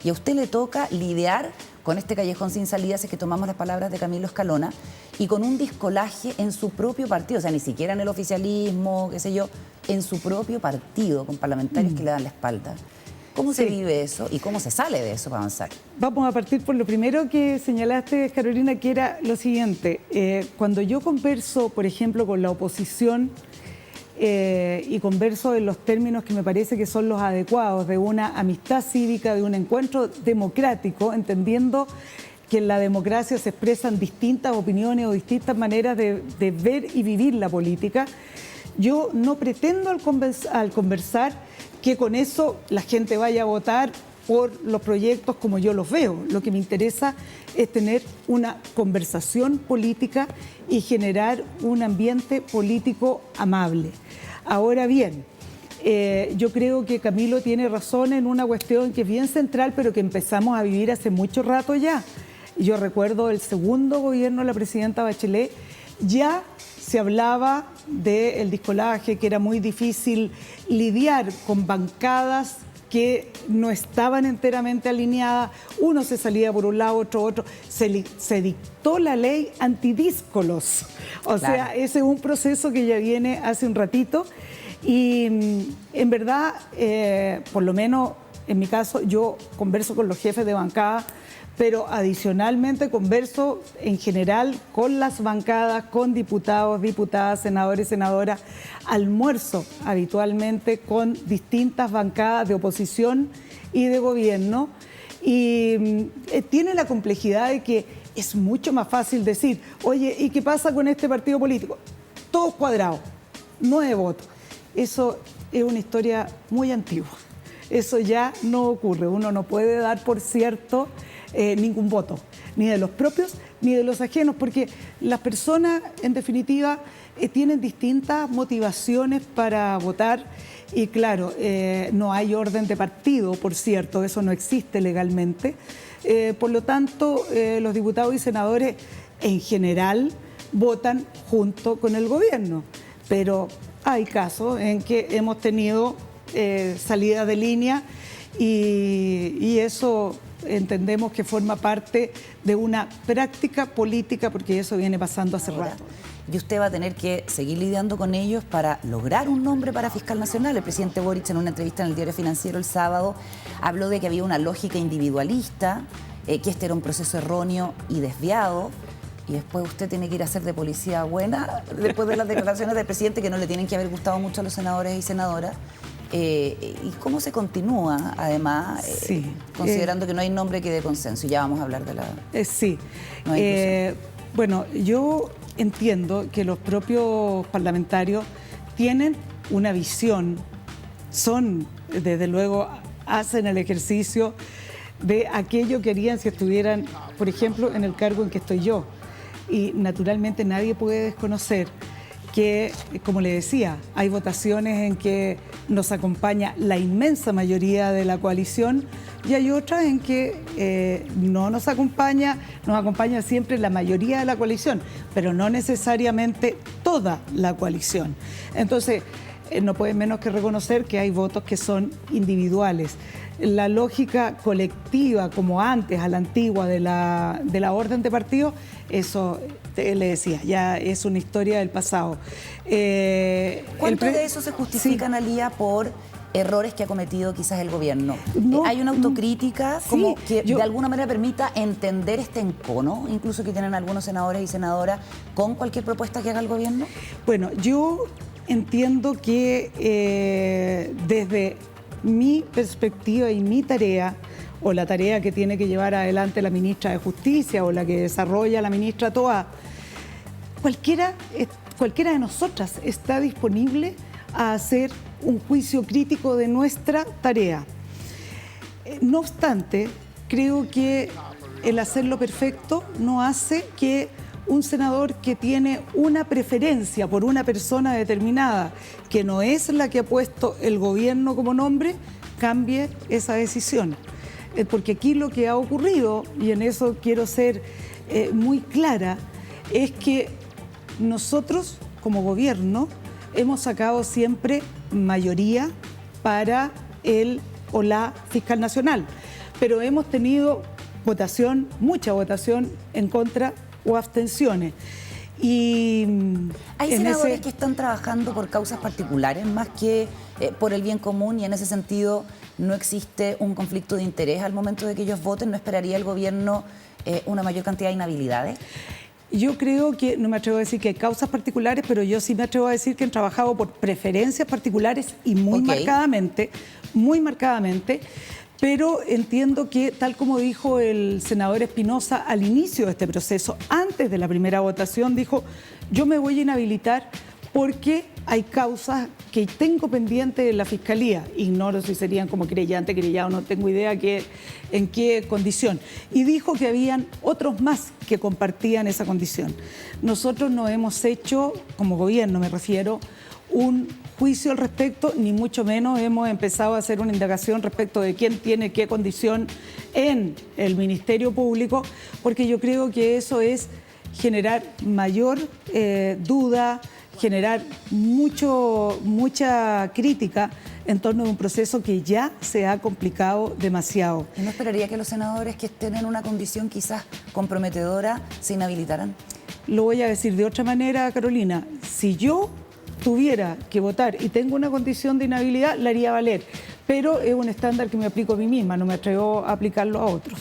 Y a usted le toca lidiar con este callejón sin salida, si es que tomamos las palabras de Camilo Escalona, y con un discolaje en su propio partido, o sea, ni siquiera en el oficialismo, qué sé yo, en su propio partido, con parlamentarios que le dan la espalda. ¿Cómo se vive eso y cómo se sale de eso para avanzar? Vamos a partir por lo primero que señalaste, Carolina, que era lo siguiente. Cuando yo converso, por ejemplo, con la oposición y converso en los términos que me parece que son los adecuados, de una amistad cívica, de un encuentro democrático, entendiendo que en la democracia se expresan distintas opiniones o distintas maneras de ver y vivir la política, yo no pretendo al conversar que con eso la gente vaya a votar por los proyectos como yo los veo. Lo que me interesa es tener una conversación política y generar un ambiente político amable. Ahora bien, yo creo que Camilo tiene razón en una cuestión que es bien central, pero que empezamos a vivir hace mucho rato ya. Yo recuerdo el segundo gobierno de la presidenta Bachelet, ya se hablaba del discolaje, que era muy difícil lidiar con bancadas que no estaban enteramente alineadas, uno se salía por un lado, otro. Se dictó la ley antidíscolos. O sea, ese es un proceso que ya viene hace un ratito y en verdad, por lo menos en mi caso, yo converso con los jefes de bancada, pero adicionalmente converso en general con las bancadas, con diputados, diputadas, senadores, senadoras, almuerzo habitualmente con distintas bancadas de oposición y de gobierno, y tiene la complejidad de que es mucho más fácil decir, oye, ¿y qué pasa con este partido político? Todos cuadrados, 9 votos. Eso es una historia muy antigua. Eso ya no ocurre. Uno no puede dar por cierto ningún voto, ni de los propios ni de los ajenos, porque las personas, en definitiva, tienen distintas motivaciones para votar y, claro, no hay orden de partido, por cierto, eso no existe legalmente. Por lo tanto, los diputados y senadores, en general, votan junto con el gobierno, pero hay casos en que hemos tenido salida de línea y eso entendemos que forma parte de una práctica política, porque eso viene pasando hace rato. Y usted va a tener que seguir lidiando con ellos para lograr un nombre para fiscal nacional. El presidente Boric, en una entrevista en el Diario Financiero el sábado, habló de que había una lógica individualista, que este era un proceso erróneo y desviado. Y después usted tiene que ir a ser de policía buena, después de las declaraciones del presidente, que no le tienen que haber gustado mucho a los senadores y senadoras. ¿Y cómo se continúa, además, considerando que no hay nombre que dé consenso? Y ya vamos a hablar de la... No bueno, yo entiendo que los propios parlamentarios tienen una visión, desde luego, hacen el ejercicio de aquello que harían si estuvieran, por ejemplo, en el cargo en que estoy yo. Y naturalmente nadie puede desconocer que, como le decía, hay votaciones en que nos acompaña la inmensa mayoría de la coalición y hay otras en que no nos acompaña siempre la mayoría de la coalición, pero no necesariamente toda la coalición. Entonces, no puede menos que reconocer que hay votos que son individuales. La lógica colectiva, como antes, a la antigua, de la orden de partido, eso, le decía, ya es una historia del pasado. ¿Cuánto de eso se justifica, Analía, por errores que ha cometido quizás el gobierno? ¿Hay una autocrítica como que de alguna manera permita entender este encono, incluso que tienen algunos senadores y senadoras, con cualquier propuesta que haga el gobierno? Bueno, yo entiendo que desde mi perspectiva y mi tarea, o la tarea que tiene que llevar adelante la ministra de Justicia o la que desarrolla la ministra Toá, cualquiera de nosotras está disponible a hacer un juicio crítico de nuestra tarea. No obstante, creo que el hacerlo perfecto no hace que un senador que tiene una preferencia por una persona determinada, que no es la que ha puesto el gobierno como nombre, cambie esa decisión. Porque aquí lo que ha ocurrido, y en eso quiero ser muy clara, es que nosotros como gobierno hemos sacado siempre mayoría para el o la fiscal nacional. pero hemos tenido votación, mucha votación en contra o abstenciones. Y hay senadores que están trabajando por causas particulares más que por el bien común, y en ese sentido no existe un conflicto de interés al momento de que ellos voten. ¿No esperaría el gobierno una mayor cantidad de inhabilidades? Yo creo que, no me atrevo a decir que hay causas particulares, pero yo sí me atrevo a decir que han trabajado por preferencias particulares y muy marcadamente, pero entiendo que, tal como dijo el senador Espinosa al inicio de este proceso, antes de la primera votación, dijo: yo me voy a inhabilitar porque hay causas que tengo pendientes en la Fiscalía. Ignoro si serían como querellante, querellado, no tengo idea en qué condición. Y dijo que habían otros más que compartían esa condición. Nosotros no hemos hecho, como gobierno me refiero, un juicio al respecto, ni mucho menos hemos empezado a hacer una indagación respecto de quién tiene qué condición en el Ministerio Público, porque yo creo que eso es generar mayor duda, generar mucha crítica en torno a un proceso que ya se ha complicado demasiado. ¿Y no esperaría que los senadores que estén en una condición quizás comprometedora se inhabilitaran? Lo voy a decir de otra manera, Carolina. Si yo tuviera que votar y tengo una condición de inhabilidad, la haría valer. Pero es un estándar que me aplico a mí misma, no me atrevo a aplicarlo a otros.